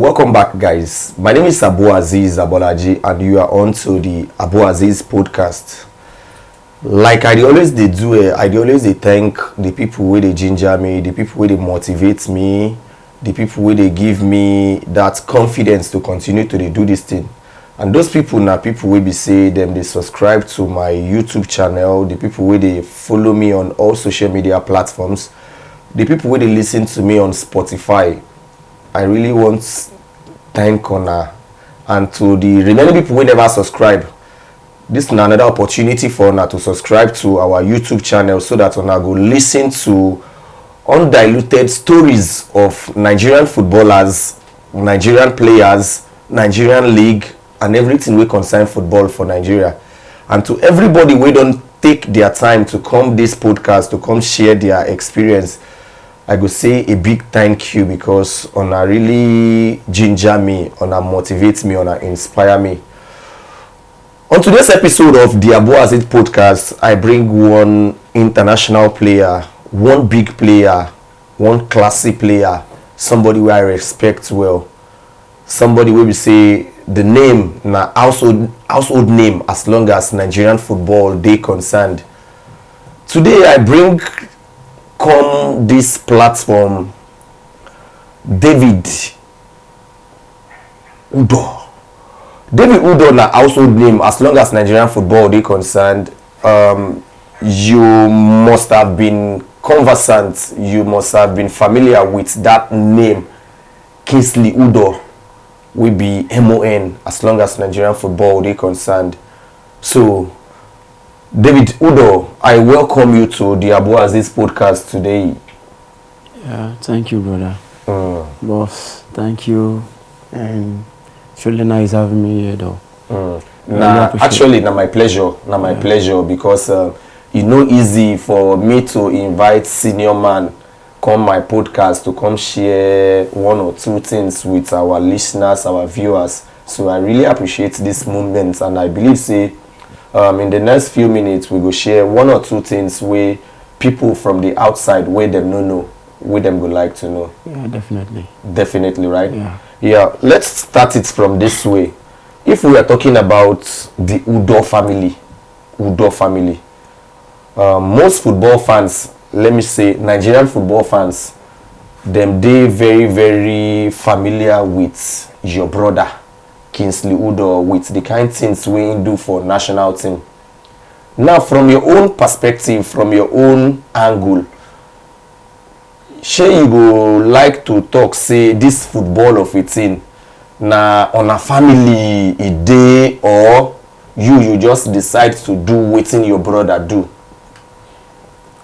Welcome back, guys. My name is Azeez Abolaji, and you are on to the Azeez podcast. Like I always do, I always thank the people where they ginger me, the people where they motivate me, the people where they give me that confidence to continue to do this thing. And those people now, people will be say them they subscribe to my YouTube channel, the people where they follow me on all social media platforms, the people where they listen to me on Spotify. I really want to thank Ona, and to the remaining people who never subscribe. This is another opportunity for Ona to subscribe to our YouTube channel so that Ona go listen to undiluted stories of Nigerian footballers, Nigerian players, Nigerian League, and everything we concern football for Nigeria. And to everybody we don't take their time to come this podcast to come share their experience, I go say a big thank you, because Ona really ginger me, Ona motivate me, Ona inspire me. On today's episode of the Azeez podcast, I bring one international player, one big player, one classy player, somebody who I respect well, somebody where we say the name na household name as long as Nigerian football they concerned. Today I bring come this platform David Udoh. David Udoh na household name as long as Nigerian football they concerned. You must have been conversant, you must have been familiar with that name. Kingsley Udoh will be MON as long as Nigerian football they concerned. So David Udo, I welcome you to the Azeez podcast today. Yeah, thank you, brother. Boss, thank you. And it's really nice having me here, though. Actually, my pleasure. My pleasure, because it's not easy for me to invite senior man come my podcast to come share one or two things with our listeners, our viewers. So I really appreciate this moment, and I believe say in the next few minutes we will share one or two things where people from the outside where them no know, where them would like to know. Yeah, definitely. Definitely, right? Yeah. Let's start it from this way. If we are talking about the Udoh family, most football fans, let me say Nigerian football fans, they very, very familiar with your brother Kingsley Udoh, with the kind of things we do for national team. Now, from your own perspective, from your own angle, sure you go like to talk, say this football of a thing na on a family a day, or you just decide to do what your brother do?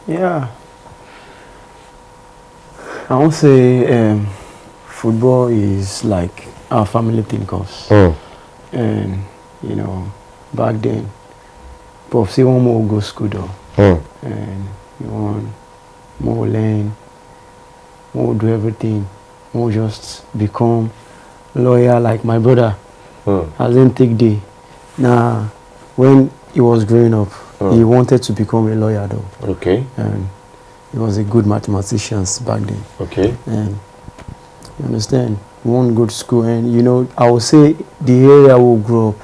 Yeah. I won't say football is like our family thing, cause and you know, back then Popsy want more go school though, and you want more learn, more do everything, more just become lawyer like my brother. As him take day. Now when he was growing up, he wanted to become a lawyer though. Okay. And he was a good mathematician back then. Okay. And you understand, one good school, and you know, I would say the area we grew up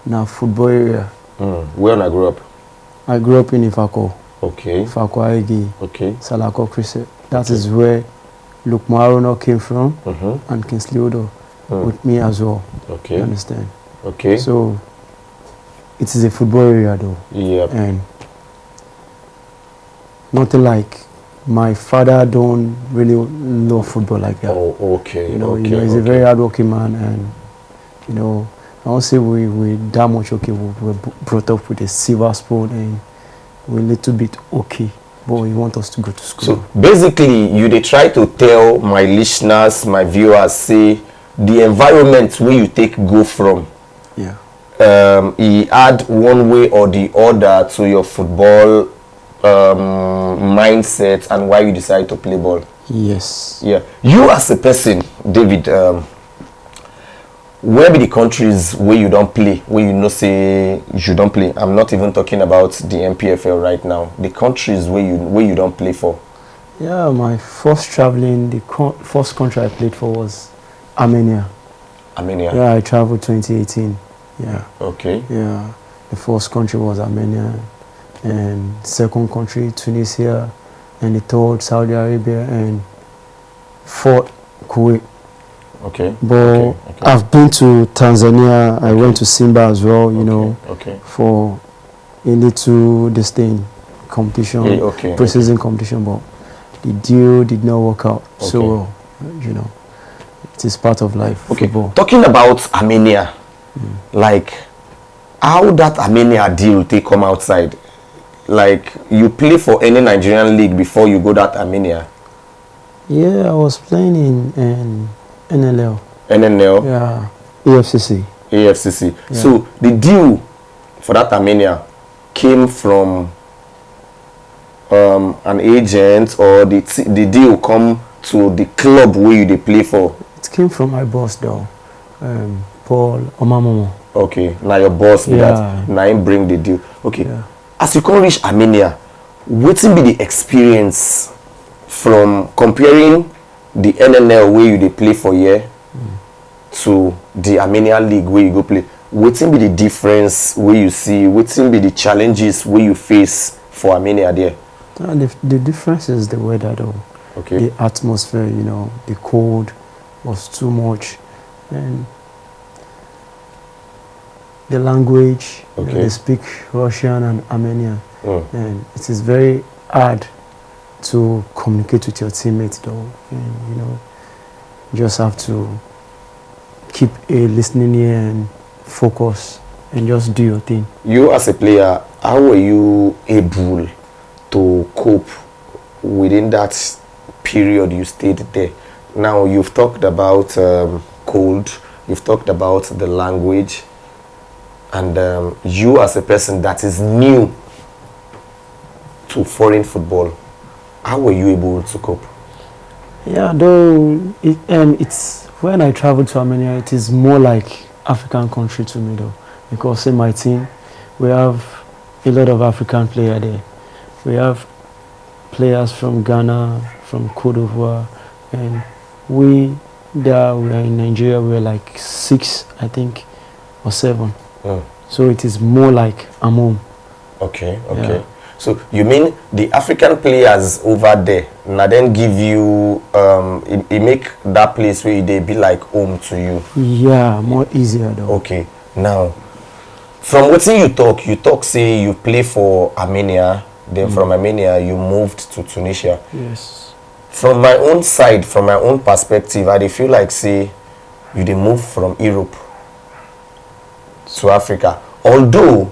now, football area. Where I grew up? I grew up in Ifako. Okay. Ifako Aigi. Okay. Salako Christ. That is where Lukman Arono came from, and Kingsley Udoh with me as well. Okay. You understand? Okay. So it is a football area though. Yeah. And nothing like my father don't really love football like that. Oh, okay. You know, okay, he's a very hardworking man, and you know, I won't say we that much okay. We were brought up with a silver spoon, and we're a little bit okay, but we want us to go to school. So basically, they try to tell my listeners, my viewers, say the environment where you take go from. Yeah. He add one way or the other to your football mindset and why you decide to play ball. Yes. Yeah. You as a person, David, where be the countries where you don't play, where you know say you don't play? I'm not even talking about the MPFL right now. The countries where you don't play for. Yeah, my first traveling, the first country I played for was Armenia. Armenia. Yeah, I traveled 2018. Yeah. Okay. Yeah. The first country was Armenia, and second country Tunisia, and the third Saudi Arabia, and fourth Kuwait. Okay. But I've been to Tanzania. I went to Simba as well. You know, for a little this thing competition, pre-season competition, but the deal did not work out so well. You know, it is part of life. Football. Talking about Armenia, like how that Armenia deal take come outside? Like you play for any Nigerian league before you go that Armenia? Yeah, I was playing in NLL. NNL? Yeah, AFCC. AFCC. Yeah. So the deal for that Armenia came from an agent, or the deal come to the club where you play for? It came from my boss though, Paul Omamomo. Okay, now your boss that now him bring the deal. Okay, as you come reach Armenia, what will be the experience from comparing the NNL where you play for here to the Armenian League where you go play? What will be the difference where you see? What will be the challenges where you face for Armenia there? The difference is the weather though. Okay. The atmosphere, you know, the cold was too much, and the language, you know, they speak Russian and Armenian, and it is very hard to communicate with your teammates though, and you know, you just have to keep a listening ear and focus and just do your thing. You as a player, how were you able to cope within that period you stayed there? Now you've talked about cold, you've talked about the language, and you as a person that is new to foreign football, how were you able to cope? Yeah, though it's when I travel to Armenia, it is more like African country to me though, because in my team we have a lot of African players there. We have players from Ghana, from Cote d'Ivoire, and we are in Nigeria, we're like 6, I think, or 7. So it is more like I'm home. Okay. So you mean the African players over there, now then give you, it make that place where they be like home to you? Yeah, more easier though. Okay, now, from what you talk say you play for Armenia, then from Armenia you moved to Tunisia. Yes. From my own side, from my own perspective, I feel like say you they move from Europe to Africa. Although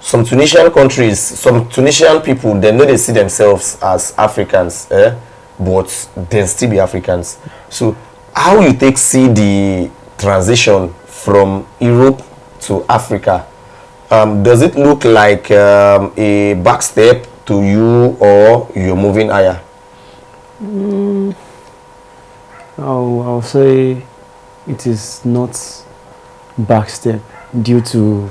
some Tunisian countries, some Tunisian people, they know they see themselves as Africans, but they still be Africans. So how you see the transition from Europe to Africa? Does it look like a back step to you, or you're moving higher? I'll say it is not back step due to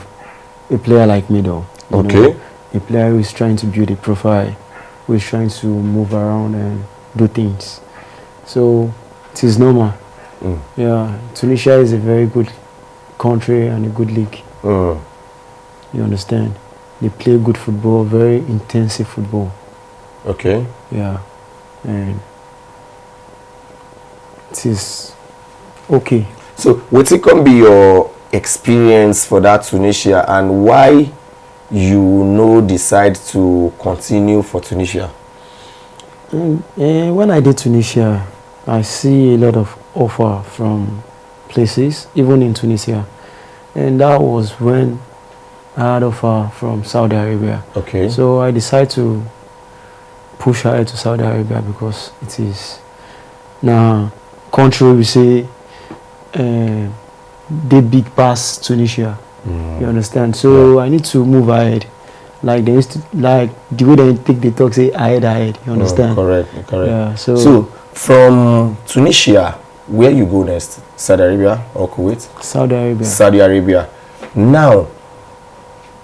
a player like me though. You know, a player who is trying to build a profile, who is trying to move around and do things. So it is normal. Yeah, Tunisia is a very good country and a good league. You understand? They play good football, very intensive football. Okay. Yeah, and it is okay. So what can be your experience for that Tunisia, and why you decide to continue for Tunisia? When I did Tunisia, I see a lot of offer from places, even in Tunisia, and that was when I had offer from Saudi Arabia. Okay. So I decided to push ahead to Saudi Arabia because it is now country we say they big pass Tunisia. You understand? So I need to move ahead. Like they used to, like the way they take the talk, say ahead. You understand? Correct. Yeah. So from Tunisia, where you go next? Saudi Arabia or Kuwait? Saudi Arabia. Saudi Arabia. Now,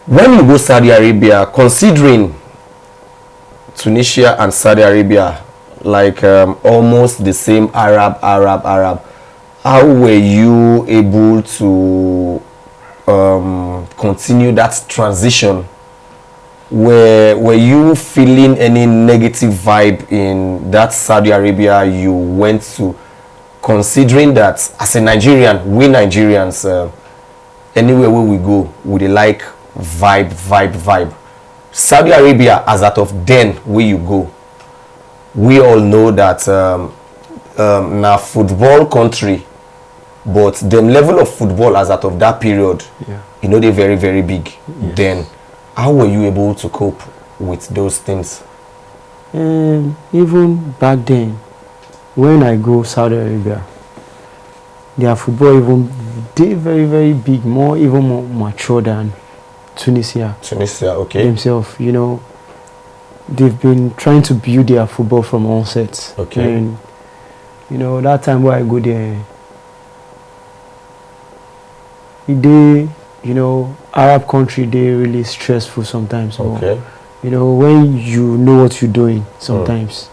when you go Saudi Arabia, considering Tunisia and Saudi Arabia like almost the same Arab, how were you able to continue that transition? Were you feeling any negative vibe in that Saudi Arabia you went to, considering that as a Nigerian, we Nigerians, anywhere where we go, we like vibe. Saudi Arabia, as out of then where you go, we all know that na football country, but the level of football as out of that period, you know, they're very, very big. Yes. Then how were you able to cope with those things? Even back then, when I go Saudi Arabia, their football even they very, very big, even more mature than Tunisia. Okay. Themselves, you know, they've been trying to build their football from onset. Okay. And you know, that time where I go there, you know, Arab country, they really stressful sometimes. Okay. You know, when you know what you're doing, sometimes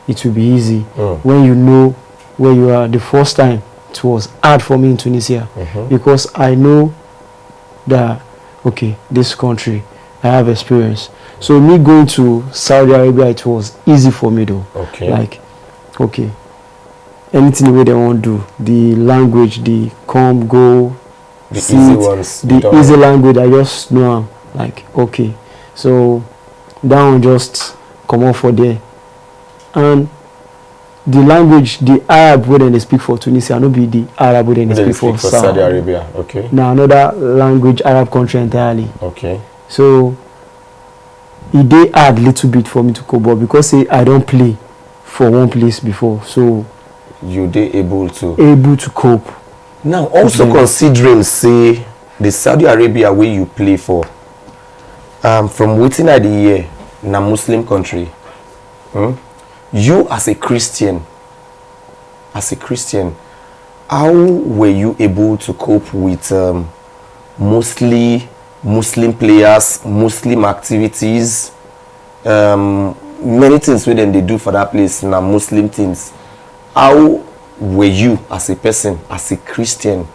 it will be easy. When you know where you are, the first time it was hard for me in Tunisia because I know that, okay, this country, I have experience. So me going to Saudi Arabia, it was easy for me though. Okay. Like, okay, anything the way they want to do, the language, the come, go, the easy ones, the easy language, I just know I'm like, okay. So that one just come off for there. And the language, the Arab where they speak for Tunisia, no be the Arab where they speak for Saudi Arabia. Okay. Now another language, Arab country entirely. Okay. So it they add little bit for me to cope, but because say I don't play for one place before, so you they able to cope. Now also considering say the Saudi Arabia where you play for, from within the year in a Muslim country, you as a Christian, how were you able to cope with mostly Muslim players, Muslim activities, many things where they do for that place now, Muslim things? How were you as a person, as a Christian,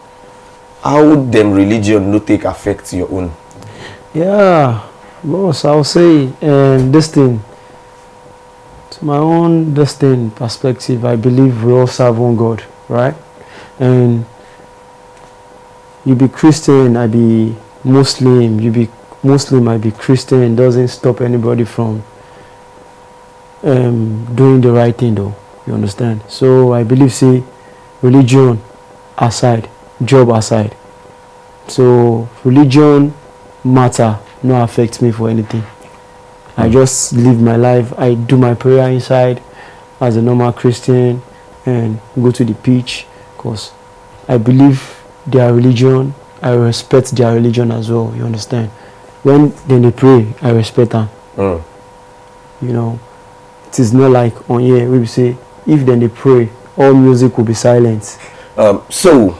how them religion no take affect your own? Yeah, boss, I'll say this thing, to my own perspective, I believe we all serve one God, right? And you be Christian, I be Muslim, you be Muslim, I be Christian, doesn't stop anybody from doing the right thing though. You understand? So I believe, say, religion aside, job aside. So religion matter no affect me for anything. I just live my life. I do my prayer inside as a normal Christian and go to the pitch because I believe their religion. I respect their religion as well. You understand? When they pray, I respect them. You know, it is not like on here we say, if then they pray, all music will be silent. So,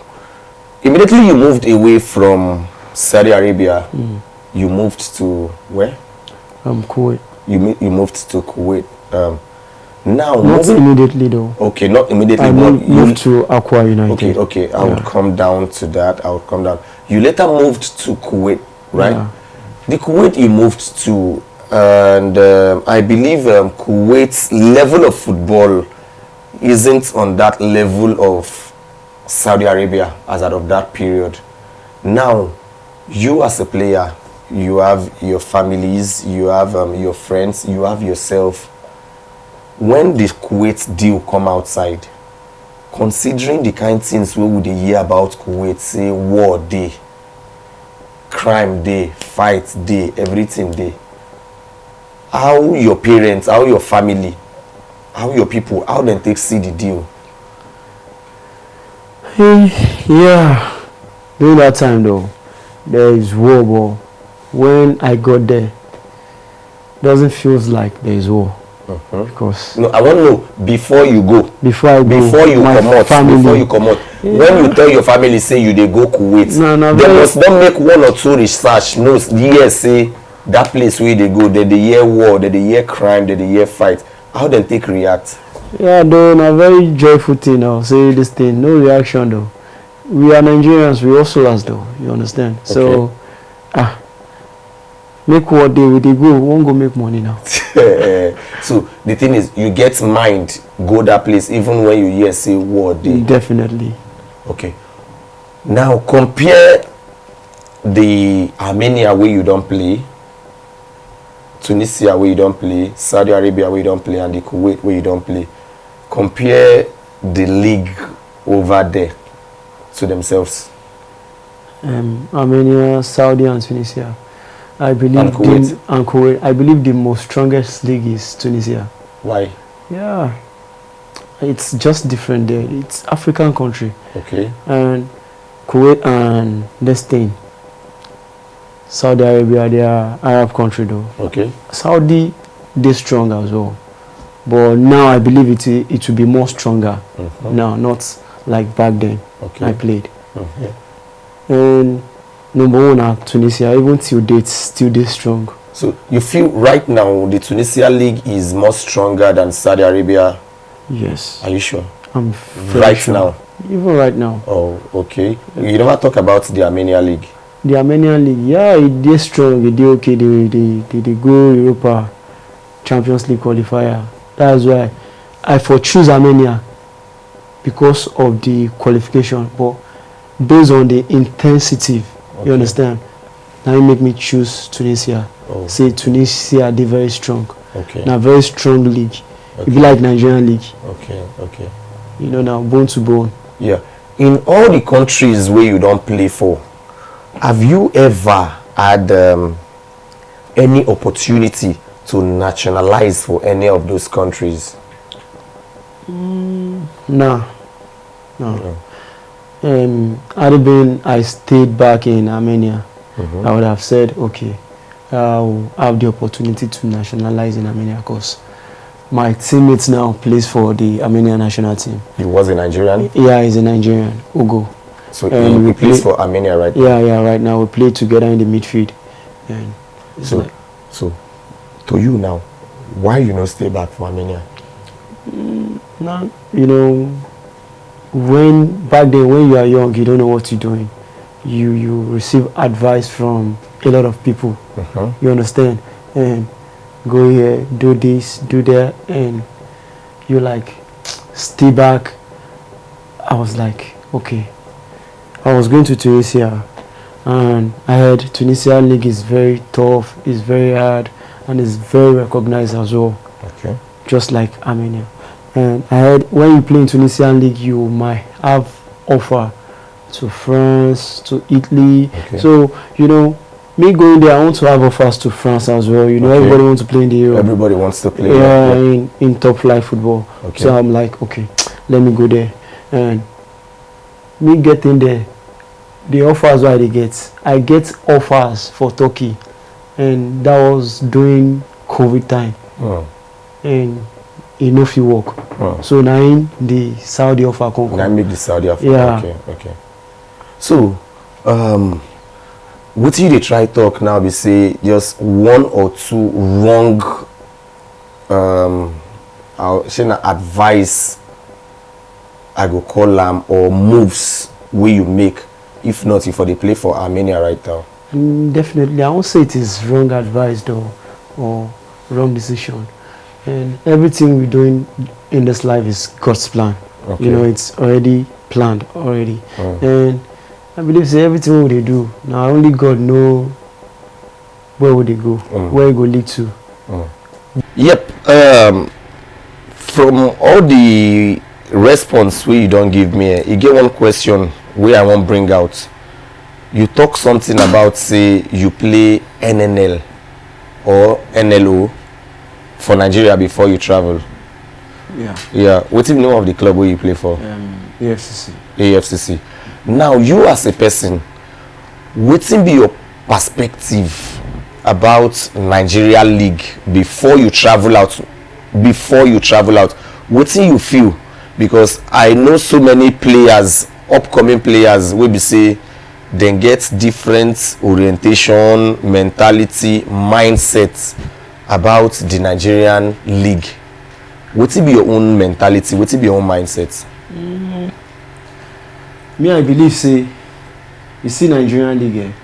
immediately you moved away from Saudi Arabia, you moved to where? Kuwait. You moved to Kuwait. Now, not immediately though. Okay, not immediately. I moved to Aqua United. Okay. I would come down to that. You later moved to Kuwait, right? Yeah. The Kuwait you moved to, and I believe Kuwait's level of football isn't on that level of Saudi Arabia as out of that period. Now, you as a player, you have your families, you have your friends, you have yourself. When the Kuwait deal come outside, considering the kind of things we would hear about Kuwait, say war day, crime day, fight day, everything day, how your parents, how your family, how your people, how they take see the deal? Yeah, during that time though, there is war, but when I got there, doesn't feel like there is war. Because no, I want to know before you go. Before I go, before you come out. Yeah. When you tell your family say you they go Kuwait, they must not make one or two research. No, yes, say that place where they go, they hear war, they hear crime, they hear fight. How they take react? Yeah, though, na very joyful thing now. Say this thing, no reaction though. We are Nigerians, we hustlers though. You understand? Okay. So, make what day we dey go, won't go make money now. So the thing is, you get mind go that place even when you hear say what day. Definitely. Okay. Now compare the Armenia where you don't play, Tunisia where you don't play, Saudi Arabia where you don't play, and the Kuwait where you don't play. Compare the league over there to themselves. Armenia, Saudi, and Tunisia. I believe And Kuwait. and Kuwait. I believe the most strongest league is Tunisia. Why? Yeah, it's just different there. It's African country, Okay. and Kuwait and this thing, Saudi Arabia, they are Arab country though. Okay. Saudi, they strong as well, but now I believe it will be more stronger now, not like back then. Okay. I played, Mhm. and number one at Tunisia, even till date, still they strong. So you feel right now the Tunisia league is more stronger than Saudi Arabia? Yes, Are you sure? I'm very Right sure. now? Even right now. Oh, okay. You never talk about the Armenia league. The Armenian League, yeah, they strong, they okay, they go Europa Champions League qualifier. That's why I for choose Armenia because of the qualification, but based on the intensity, Okay. you understand? Now it make me choose Tunisia. Oh. Say Tunisia, they very strong. Okay. Now very strong league. It be Okay. like Nigerian League, Okay. Okay. you know, now bone to bone. Yeah. In all the countries where you don't play for, have you ever had any opportunity to nationalize for any of those countries? No. Had it been I stayed back in Armenia, I would have said, okay, I'll have the opportunity to nationalize in Armenia because my teammates now plays for the Armenian national team. He was a Nigerian, Yeah, he's a Nigerian, Ugo. so And he we plays play- for Armenia right now. Yeah, right now we play together in the midfield. And it's So, like, so to you now, why you not stay back for Armenia? now, you know, back then when you are young, you don't know what you're doing. You receive advice from a lot of people. You understand? And go here, do this, do that, and you like stay back. I was like, okay. I was going to Tunisia, and I heard Tunisia league is very tough, it's very hard, and it's very recognized as well, Okay. just like Armenia. And I heard when you play in Tunisian league, you might have offer to France, to Italy. Okay. So you know, me going there, I want to have offers to France as well. You know, Okay. everybody wants to play in the Euro. Everybody wants to play. Yeah, Yeah. in top flight football. Okay. So I'm like, okay, let me go there. And me getting there, the offers why they get. I get offers for Turkey, and that was during COVID time, Oh. and it no fit work. Oh. So now in the Saudi offer come. Now make the Saudi Africa. Yeah. Okay. Okay. So, what you dey try talk now be say just one or two wrong I'll say na advice I go call or moves wey you make, if not you for dey play for Armenia right now. Definitely, I won't say it is wrong advice though, or wrong decision. And everything we're doing in this life is God's plan. Okay. You know, it's already planned already. Mm. And I believe say everything we dey do now, only God know where would they go, where it go lead to. Yep. From all the response wey you don give me, you get one question wey I wan bring out. You talk something about say you play NNL or NLO for Nigeria before you travel. Yeah. Yeah. What's the name of the club where you play for? AFCC. AFCC. Now you as a person, wetin be your perspective about Nigeria League before you travel out? Wetin you feel? Because I know so many players, upcoming players, wey be say dem get different orientation, mentality, mindset about the Nigerian League. What will be your own mentality? What will be your own mindset? Me, I believe, say, you see Nigerian League,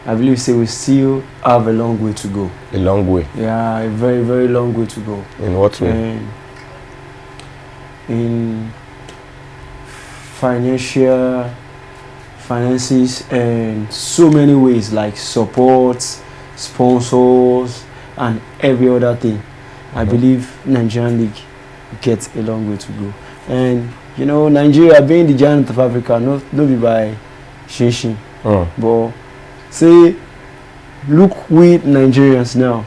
I believe, say, we still have a long way to go. A long way? Yeah, a very, very long way to go. In what way? And in finances, and so many ways, like support, sponsors, and every other thing. I believe Nigerian League gets a long way to go. And you know, Nigeria being the giant of Africa, not be by Shinshin. But say, look, we Nigerians now.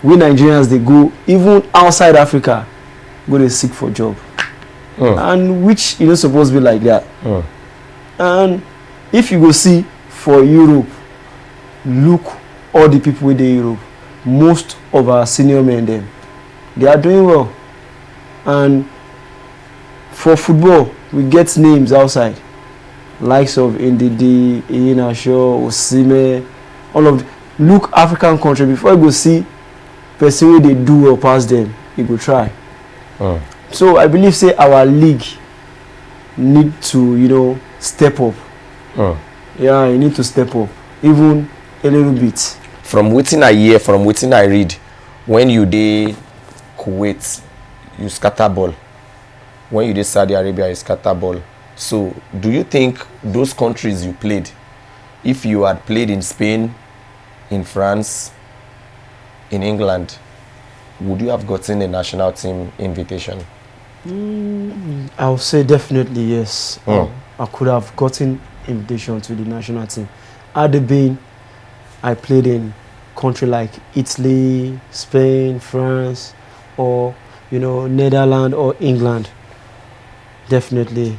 We Nigerians, they go even outside Africa, go to seek for job. And which you know supposed to be like that. And if you go see for Europe, look all the people in Europe, most of our senior men them, they are doing well. And for football, we get names outside, likes of Ndidi, Iheanacho, Osimhen, all of them. Look African country before you go see person where they do well past them, you go try. So I believe say our league need to, you know, step up. Yeah, you need to step up, even a little bit. From waiting I hear, from waiting I read, when you dey Kuwait, you scatter ball. When you dey Saudi Arabia, you scatter ball. So, do you think those countries you played, if you had played in Spain, in France, in England, would you have gotten a national team invitation? I would say definitely yes. I could have gotten invitation to the national team. Had it been, I played in country like Italy, Spain, France, or you know, Netherlands or England. Definitely,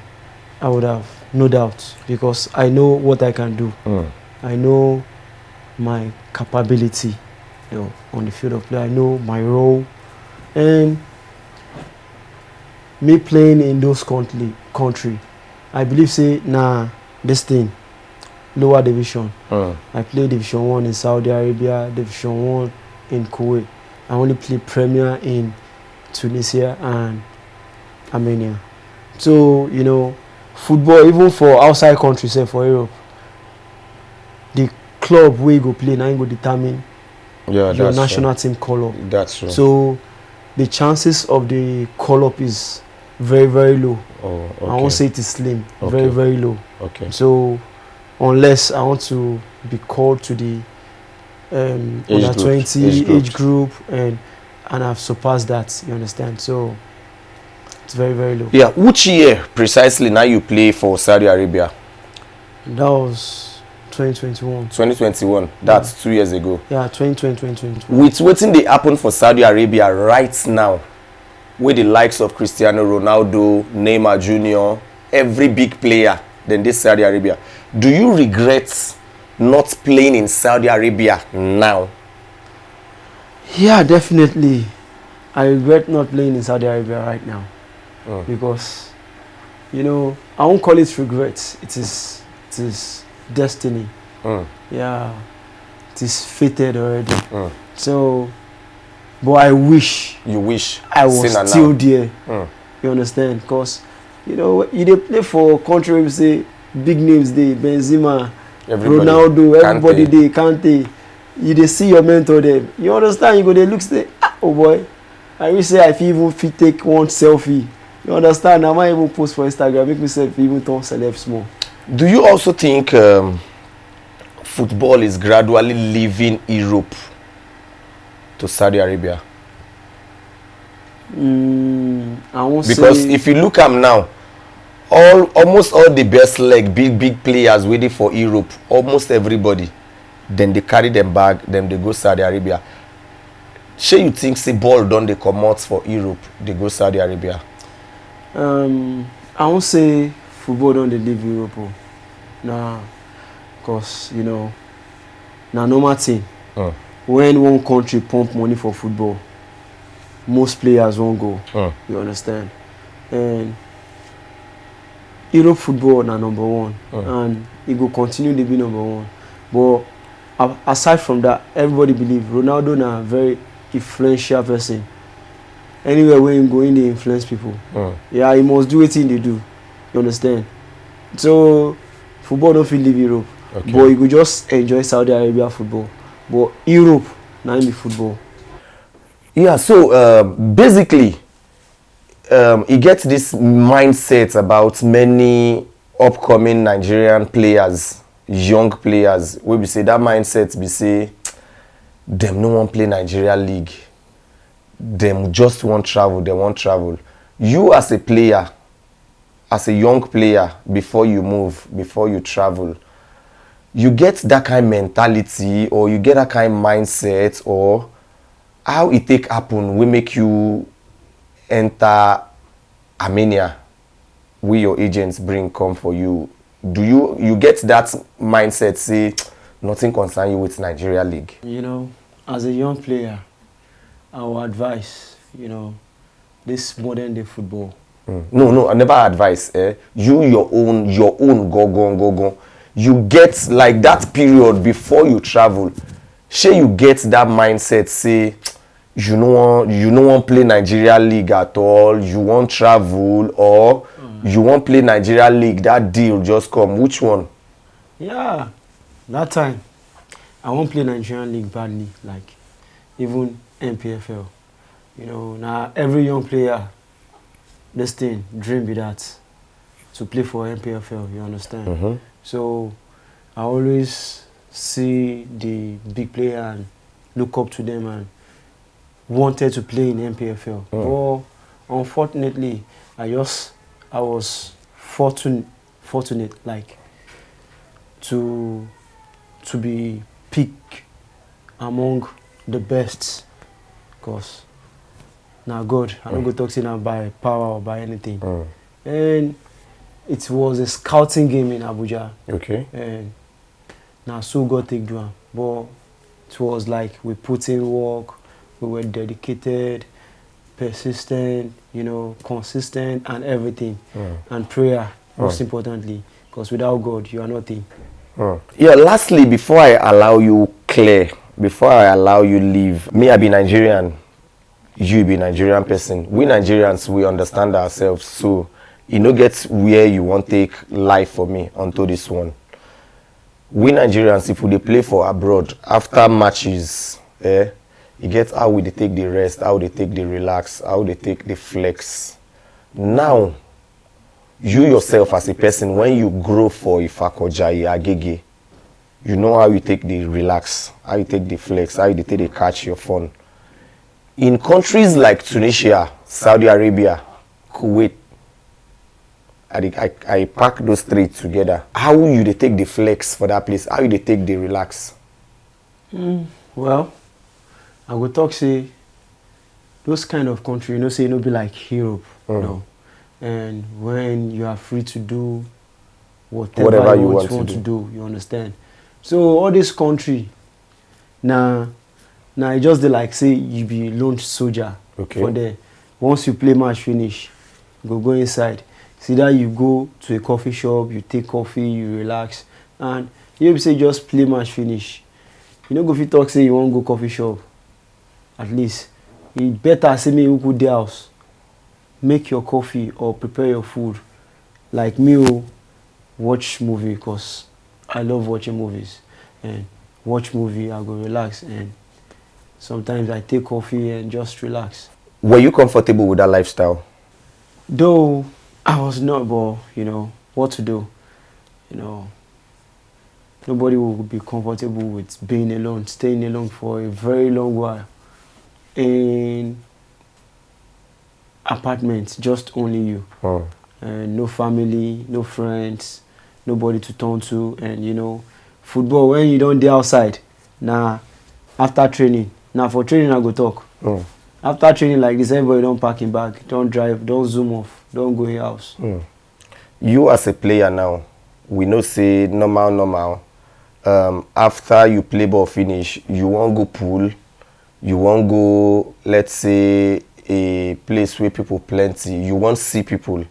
I would have, no doubt, because I know what I can do. I know my capability, you know, on the field of play. I know my role, and me playing in those country, I believe say this thing, lower division. I play Division 1 in Saudi Arabia, Division 1 in Kuwait. I only play Premier in Tunisia and Armenia. So, you know, football, even for outside countries, say for Europe, the club where you go play now, you go determine your national team call-up. That's true. So, the chances of the call-up is very, very low. I won't say it is slim. Very, very low. So, unless I want to be called to the under 20 age group and I've surpassed that, you understand? So, it's very, very low. Yeah, which year precisely now you play for Saudi Arabia? That was 2021. 2021. That's 2 years ago. Yeah, 2021. With waiting they happen for Saudi Arabia right now, with the likes of Cristiano Ronaldo, Neymar Jr., every big player, then this Saudi Arabia. Do you regret not playing in Saudi Arabia now? Yeah, definitely. I regret not playing in Saudi Arabia right now. Because, you know, I won't call it regret. It is destiny. Yeah, it is fated already. So, but I wish. You wish I was still there. You understand? Because, you know, you dey play for country where we say big names dey, Benzema, Ronaldo, everybody dey, Kante. You dey see your mentor there. You understand? You go dey look, say, oh boy, I wish say I even fit take one selfie. You understand? I might even post for Instagram, make myself even turn celeb small. Do you also think football is gradually leaving Europe to Saudi Arabia? I won't because say, if you look at now, almost all the best big players waiting for Europe, almost everybody, then they carry them back, then they go Saudi Arabia. Shey you think say ball don dey comot for Europe, they go Saudi Arabia? I won't say football don dey leave Europe. Nah, because you know, na normal thing. When one country pump money for football, most players won't go. You understand? And Europe football na number one, and it will continue to be number one. But aside from that, everybody believe Ronaldo na very influential person. anywhere where you go in, they influence people. Yeah, you must do wetin they do. You understand? So football don't feel leave Europe, but you could just enjoy Saudi Arabia football. But Europe, now be football. Yeah, so basically, he gets this mindset about many upcoming Nigerian players, young players. Where we say that mindset, we say them no one play Nigerian League. Them just want travel. They want travel. You as a player, as a young player, before you move, before you travel, you get that kind of mentality, or you get that kind of mindset, or how it take happen we make you enter Armenia, where your agents bring come for you. Do you get that mindset, say nothing concern you with Nigeria League? You know, as a young player, our advice, you know, this modern day football. No, I never advise. You your own go. You get like that period before you travel. Sure, you get that mindset, say you no want play Nigeria League at all. You want travel, or you want play Nigeria League. That deal just come. Which one? Yeah, that time I won't play Nigerian League badly, like even NPFL. You know, now every young player, this thing dream be that to play for NPFL. You understand? So I always see the big player and look up to them and wanted to play in NPFL. But unfortunately, I was fortunate like to be picked among the best, because now God, I don't go talk to now by power or by anything. And it was a scouting game in Abuja. Okay. And now so God take do am. But it was like we put in work, we were dedicated, persistent, you know, consistent and everything. And prayer, most importantly, because without God, you are nothing. Yeah, lastly, before I allow you clear, before I allow you leave, me, I be Nigerian, you be Nigerian person. We Nigerians, we understand ourselves, so you know get where you want take life for me onto this one. We Nigerians, if we dey play for abroad, after matches, you get how we dey take the rest, how they take the relax, how they take the flex. Now, you yourself as a person, when you grow for Ifakojayi, Agege, you know how you take the relax, how you take the flex, how you take the catch your fun. In countries like Tunisia, Saudi Arabia, Kuwait, I pack those three together. How you they take the flex for that place? How you they take the relax? Well, I would talk say those kind of country, you know, say no be like Europe, you know. And when you are free to do whatever you want to do, you understand. So all this country, now it just dey like say you be lone soldier for there. Once you play match finish, you go inside. See that you go to a coffee shop, you take coffee, you relax, and you say just play match finish. You know, go fit talk say you want go coffee shop. At least it better say me you go the house, make your coffee or prepare your food. Like me, watch movie, because I love watching movies. And watch movie, I go relax, and sometimes I take coffee and just relax. Were you comfortable with that lifestyle? Though I was not, but you know what to do. You know, nobody will be comfortable with being alone, staying alone for a very long while in apartments, just only you. And no family, no friends, nobody to turn to. And you know, football, when you don't dey outside, now after training, now for training I go talk. After training like this, everybody don't pack him bag, don't drive, don't zoom off, don't go in house. You as a player now, we know say normal. After you play ball finish, you won't go pool, you won't go, let's say, a place where people plenty, you won't see people.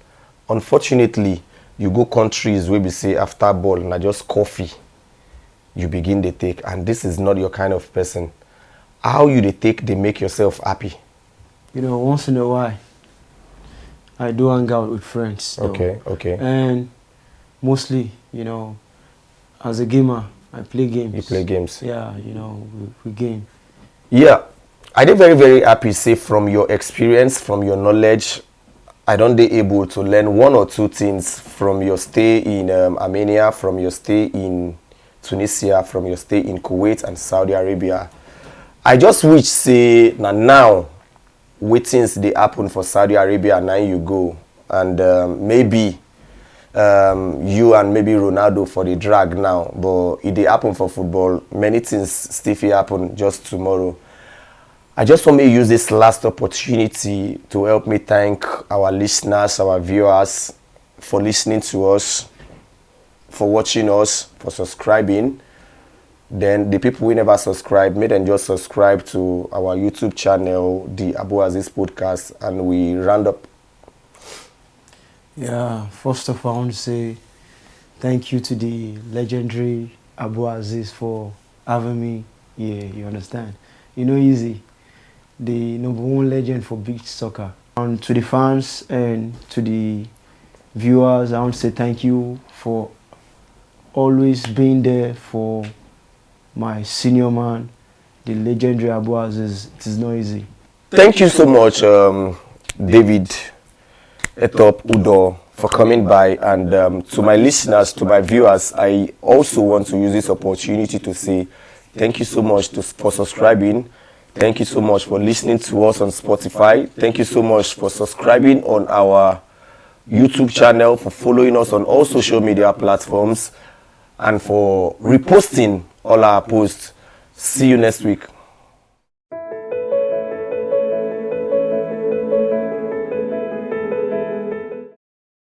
Unfortunately, you go countries where we say after ball, not just coffee, you begin to take, and this is not your kind of person. How you they take, they make yourself happy? You know, once in a while, I do hang out with friends. Though. Okay. And mostly, you know, as a gamer, I play games. You play games? Yeah, you know, we game. Yeah, I did very, very happy, say, from your experience, from your knowledge, I don't be able to learn one or two things from your stay in Armenia, from your stay in Tunisia, from your stay in Kuwait and Saudi Arabia. I just wish, say, now, things they happen for Saudi Arabia, now you go. And maybe you and maybe Ronaldo for the drag now, but it they happen for football. Many things still happen just tomorrow. I just want to use this last opportunity to help me thank our listeners, our viewers for listening to us, for watching us, for subscribing. Then the people who never subscribe, make them just subscribe to our YouTube channel, the Azeez podcast, and we round up. Yeah, first of all, I want to say thank you to the legendary Azeez for having me. Yeah, you understand? You know, easy. The #1 legend for beach soccer. And to the fans and to the viewers, I want to say thank you for always being there for my senior man, the legendary Azeez. It is not easy. Thank you so much, David Udoh, for coming by. And to my listeners, to my viewers, I also want to use this opportunity to say thank you so much for subscribing. Thank you so much for listening to us on Spotify. Thank you so much for subscribing on our YouTube channel, for following us on all social media platforms, and for reposting all our posts. See you next week.